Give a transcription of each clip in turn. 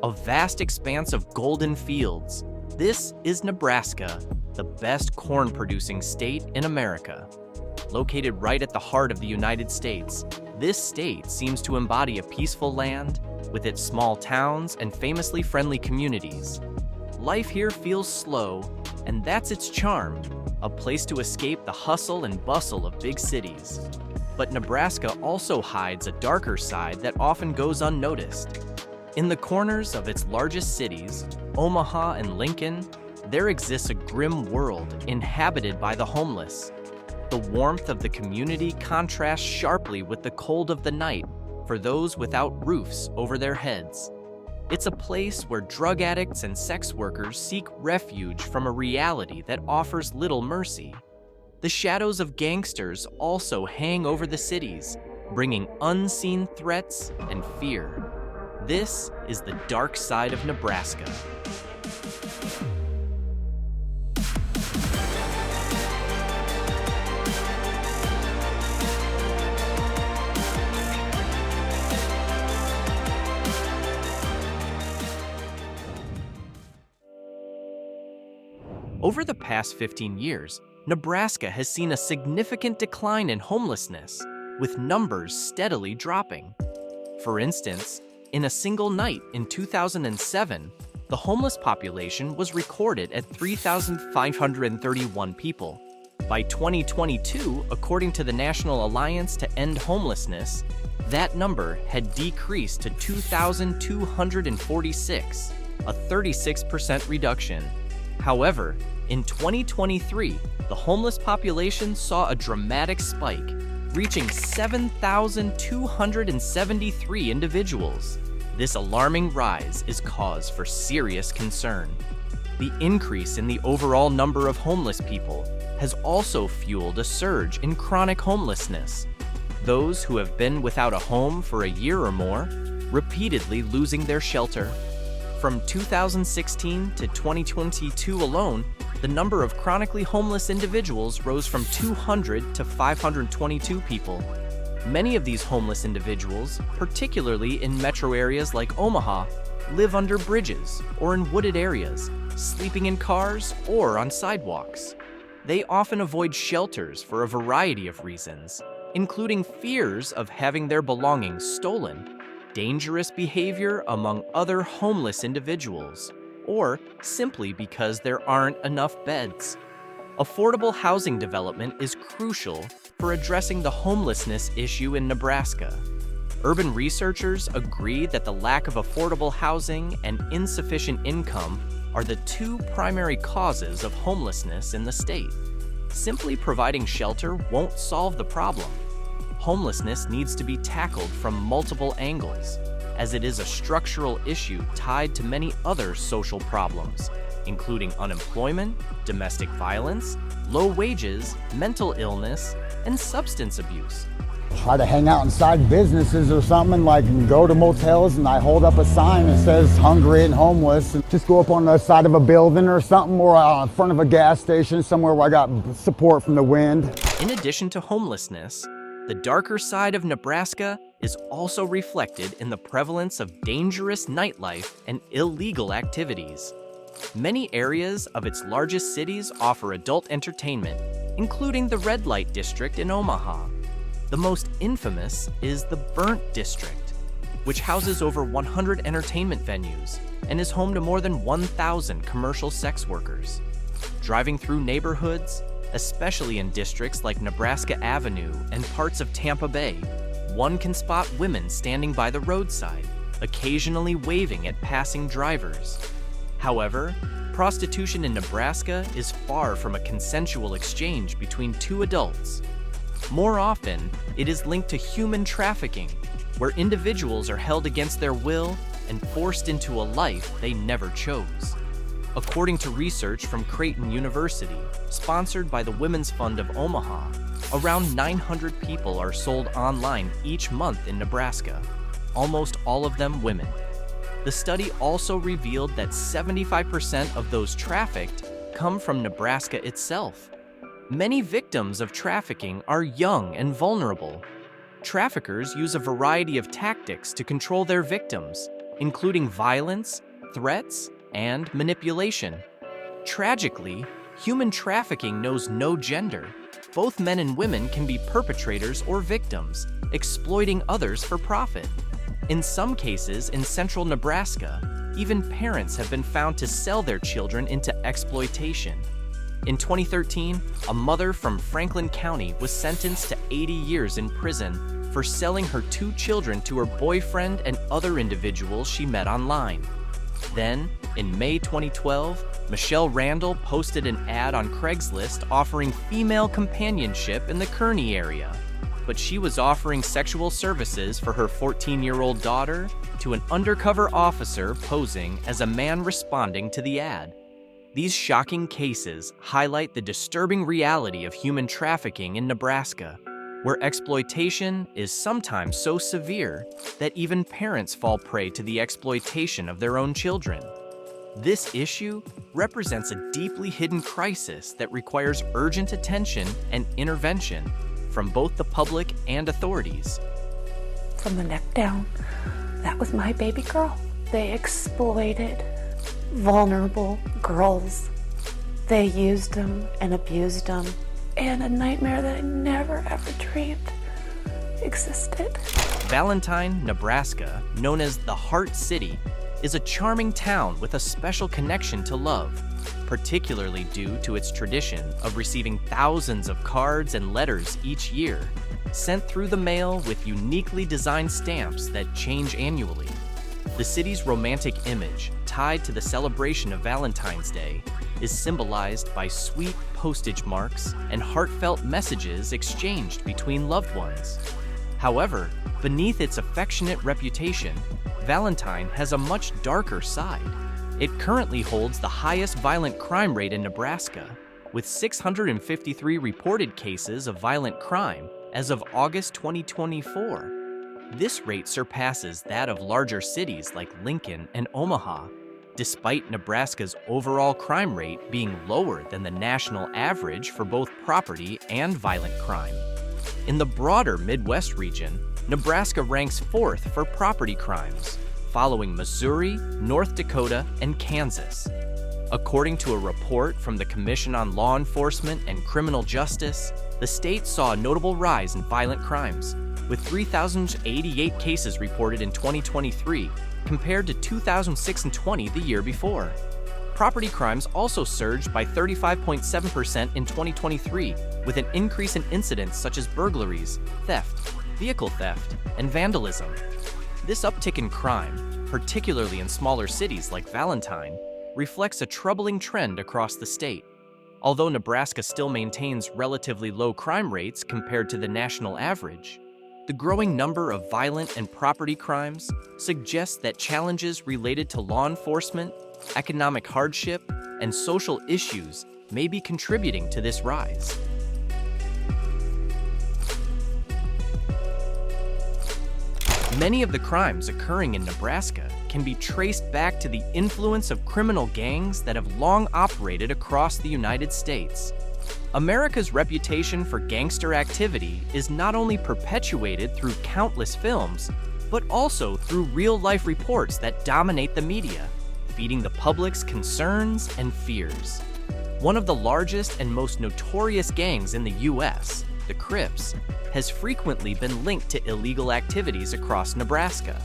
a vast expanse of golden fields. This is Nebraska, the best corn-producing state in America. Located right at the heart of the United States, this state seems to embody a peaceful land with its small towns and famously friendly communities. Life here feels slow, and that's its charm, a place to escape the hustle and bustle of big cities. But Nebraska also hides a darker side that often goes unnoticed. In the corners of its largest cities, Omaha and Lincoln, there exists a grim world inhabited by the homeless. The warmth of the community contrasts sharply with the cold of the night for those without roofs over their heads. It's a place where drug addicts and sex workers seek refuge from a reality that offers little mercy. The shadows of gangsters also hang over the cities, bringing unseen threats and fear. This is the dark side of Nebraska. Over the past 15 years, Nebraska has seen a significant decline in homelessness, with numbers steadily dropping. For instance, in a single night in 2007, the homeless population was recorded at 3,531 people. By 2022, according to the National Alliance to End Homelessness, that number had decreased to 2,246, a 36% reduction. However, in 2023, the homeless population saw a dramatic spike, reaching 7,273 individuals. This alarming rise is cause for serious concern. The increase in the overall number of homeless people has also fueled a surge in chronic homelessness. Those who have been without a home for a year or more, repeatedly losing their shelter. From 2016 to 2022 alone, the number of chronically homeless individuals rose from 200 to 522 people. Many of these homeless individuals, particularly in metro areas like Omaha, live under bridges or in wooded areas, sleeping in cars or on sidewalks. They often avoid shelters for a variety of reasons, including fears of having their belongings stolen, dangerous behavior among other homeless individuals, or simply because there aren't enough beds. Affordable housing development is crucial for addressing the homelessness issue in Nebraska. Urban researchers agree that the lack of affordable housing and insufficient income are the two primary causes of homelessness in the state. Simply providing shelter won't solve the problem. Homelessness needs to be tackled from multiple angles, as it is a structural issue tied to many other social problems, including unemployment, domestic violence, low wages, mental illness, and substance abuse. Try to hang out inside businesses or something, like go to motels and I hold up a sign that says hungry and homeless, and just go up on the side of a building or something, or in front of a gas station somewhere where I got support from the wind. In addition to homelessness, the darker side of Nebraska is also reflected in the prevalence of dangerous nightlife and illegal activities. Many areas of its largest cities offer adult entertainment, including the Red Light District in Omaha. The most infamous is the Burnt District, which houses over 100 entertainment venues and is home to more than 1,000 commercial sex workers. Driving through neighborhoods, especially in districts like Nebraska Avenue and parts of Tampa Bay, one can spot women standing by the roadside, occasionally waving at passing drivers. However, prostitution in Nebraska is far from a consensual exchange between two adults. More often, it is linked to human trafficking, where individuals are held against their will and forced into a life they never chose. According to research from Creighton University, sponsored by the Women's Fund of Omaha, around 900 people are sold online each month in Nebraska, almost all of them women. The study also revealed that 75% of those trafficked come from Nebraska itself. Many victims of trafficking are young and vulnerable. Traffickers use a variety of tactics to control their victims, including violence, threats, and manipulation. Tragically, human trafficking knows no gender. Both men and women can be perpetrators or victims, exploiting others for profit. In some cases in central Nebraska, even parents have been found to sell their children into exploitation. In 2013, a mother from Franklin County was sentenced to 80 years in prison for selling her 2 children to her boyfriend and other individuals she met online. Then, in May 2012, Michelle Randall posted an ad on Craigslist offering female companionship in the Kearney area, but she was offering sexual services for her 14-year-old daughter to an undercover officer posing as a man responding to the ad. These shocking cases highlight the disturbing reality of human trafficking in Nebraska, where exploitation is sometimes so severe that even parents fall prey to the exploitation of their own children. This issue represents a deeply hidden crisis that requires urgent attention and intervention from both the public and authorities. From the neck down, that was my baby girl. They exploited vulnerable girls. They used them and abused them. And a nightmare that I never ever dreamed existed. Valentine, Nebraska, known as the Heart City, is a charming town with a special connection to love, particularly due to its tradition of receiving thousands of cards and letters each year, sent through the mail with uniquely designed stamps that change annually. The city's romantic image, tied to the celebration of Valentine's Day, is symbolized by sweet postage marks and heartfelt messages exchanged between loved ones. However, beneath its affectionate reputation, Valentine has a much darker side. It currently holds the highest violent crime rate in Nebraska, with 653 reported cases of violent crime as of August 2024. This rate surpasses that of larger cities like Lincoln and Omaha, despite Nebraska's overall crime rate being lower than the national average for both property and violent crime. In the broader Midwest region, Nebraska ranks 4th for property crimes, following Missouri, North Dakota, and Kansas. According to a report from the Commission on Law Enforcement and Criminal Justice, the state saw a notable rise in violent crimes, with 3,088 cases reported in 2023, compared to 2,620 the year before. Property crimes also surged by 35.7% in 2023, with an increase in incidents such as burglaries, theft, vehicle theft, and vandalism. This uptick in crime, particularly in smaller cities like Valentine, reflects a troubling trend across the state. Although Nebraska still maintains relatively low crime rates compared to the national average, the growing number of violent and property crimes suggests that challenges related to law enforcement, economic hardship, and social issues may be contributing to this rise. Many of the crimes occurring in Nebraska can be traced back to the influence of criminal gangs that have long operated across the United States. America's reputation for gangster activity is not only perpetuated through countless films, but also through real-life reports that dominate the media, feeding the public's concerns and fears. One of the largest and most notorious gangs in the U.S., the Crips, has frequently been linked to illegal activities across Nebraska.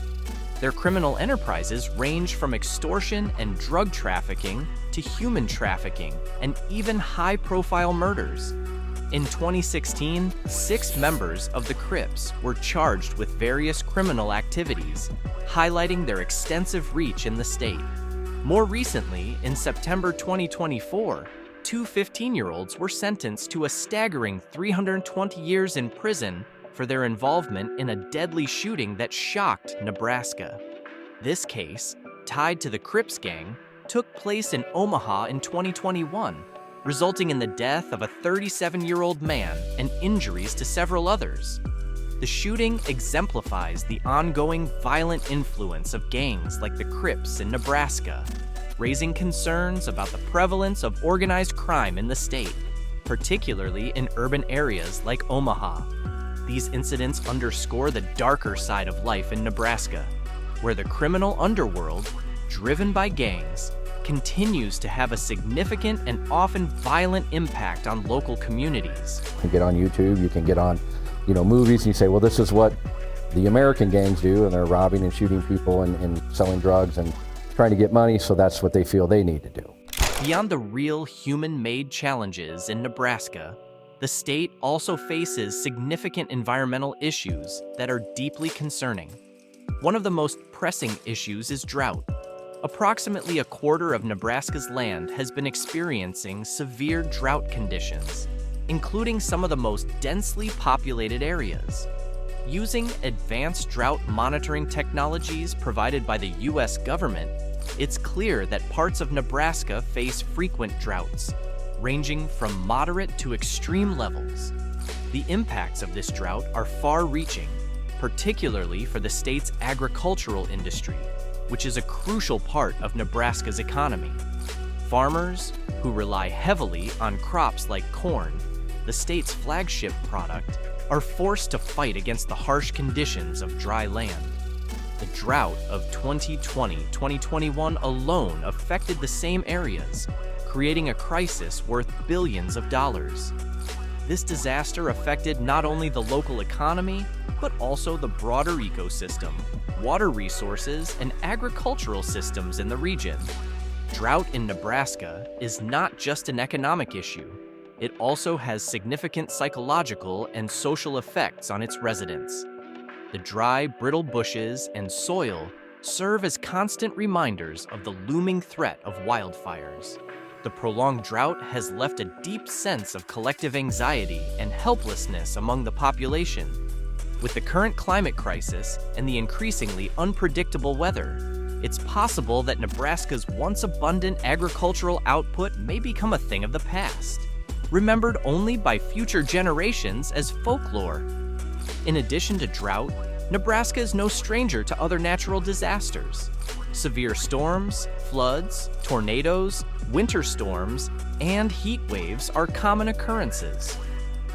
Their criminal enterprises range from extortion and drug trafficking to human trafficking and even high-profile murders. In 2016, 6 members of the Crips were charged with various criminal activities, highlighting their extensive reach in the state. More recently, in September 2024, 2 15-year-olds were sentenced to a staggering 320 years in prison for their involvement in a deadly shooting that shocked Nebraska. This case, tied to the Crips gang, took place in Omaha in 2021, resulting in the death of a 37-year-old man and injuries to several others. The shooting exemplifies the ongoing violent influence of gangs like the Crips in Nebraska, raising concerns about the prevalence of organized crime in the state, particularly in urban areas like Omaha. These incidents underscore the darker side of life in Nebraska, where the criminal underworld, driven by gangs, continues to have a significant and often violent impact on local communities. You can get on YouTube, you can get on, movies, and you say, well, this is what the American gangs do, and they're robbing and shooting people and selling drugs and trying to get money, so that's what they feel they need to do. Beyond the real human-made challenges in Nebraska, the state also faces significant environmental issues that are deeply concerning. One of the most pressing issues is drought. Approximately a quarter of Nebraska's land has been experiencing severe drought conditions, including some of the most densely populated areas. Using advanced drought monitoring technologies provided by the U.S. government, it's clear that parts of Nebraska face frequent droughts, ranging from moderate to extreme levels. The impacts of this drought are far-reaching, particularly for the state's agricultural industry, which is a crucial part of Nebraska's economy. Farmers, who rely heavily on crops like corn, the state's flagship product, are forced to fight against the harsh conditions of dry land. The drought of 2020-2021 alone affected the same areas, creating a crisis worth billions of dollars. This disaster affected not only the local economy, but also the broader ecosystem, water resources, and agricultural systems in the region. Drought in Nebraska is not just an economic issue. It also has significant psychological and social effects on its residents. The dry, brittle bushes and soil serve as constant reminders of the looming threat of wildfires. The prolonged drought has left a deep sense of collective anxiety and helplessness among the population. With the current climate crisis and the increasingly unpredictable weather, it's possible that Nebraska's once abundant agricultural output may become a thing of the past, remembered only by future generations as folklore. In addition to drought, Nebraska is no stranger to other natural disasters. Severe storms, floods, tornadoes, winter storms, and heat waves are common occurrences.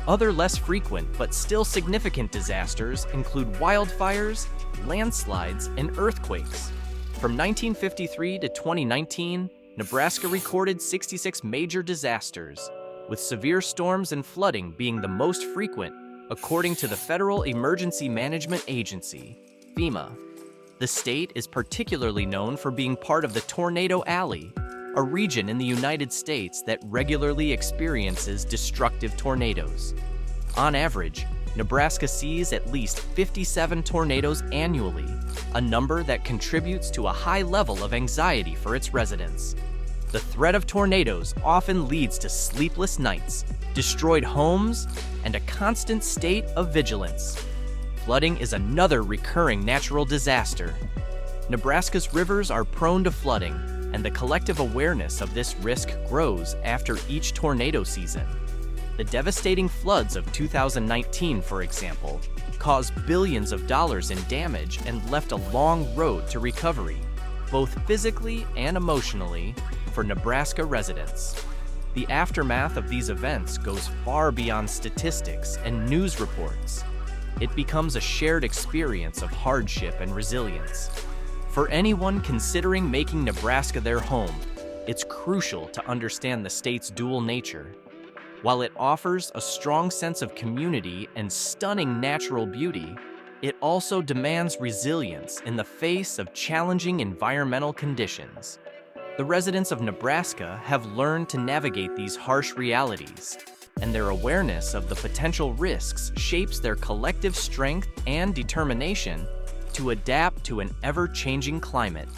Other less frequent but still significant disasters include wildfires, landslides, and earthquakes. From 1953 to 2019, Nebraska recorded 66 major disasters, with severe storms and flooding being the most frequent, according to the Federal Emergency Management Agency, FEMA. The state is particularly known for being part of the Tornado Alley, a region in the United States that regularly experiences destructive tornadoes. On average, Nebraska sees at least 57 tornadoes annually, a number that contributes to a high level of anxiety for its residents. The threat of tornadoes often leads to sleepless nights, destroyed homes, and a constant state of vigilance. Flooding is another recurring natural disaster. Nebraska's rivers are prone to flooding, and the collective awareness of this risk grows after each tornado season. The devastating floods of 2019, for example, caused billions of dollars in damage and left a long road to recovery, both physically and emotionally, for Nebraska residents. The aftermath of these events goes far beyond statistics and news reports. It becomes a shared experience of hardship and resilience. For anyone considering making Nebraska their home, it's crucial to understand the state's dual nature. While it offers a strong sense of community and stunning natural beauty, it also demands resilience in the face of challenging environmental conditions. The residents of Nebraska have learned to navigate these harsh realities, and their awareness of the potential risks shapes their collective strength and determination to adapt to an ever-changing climate.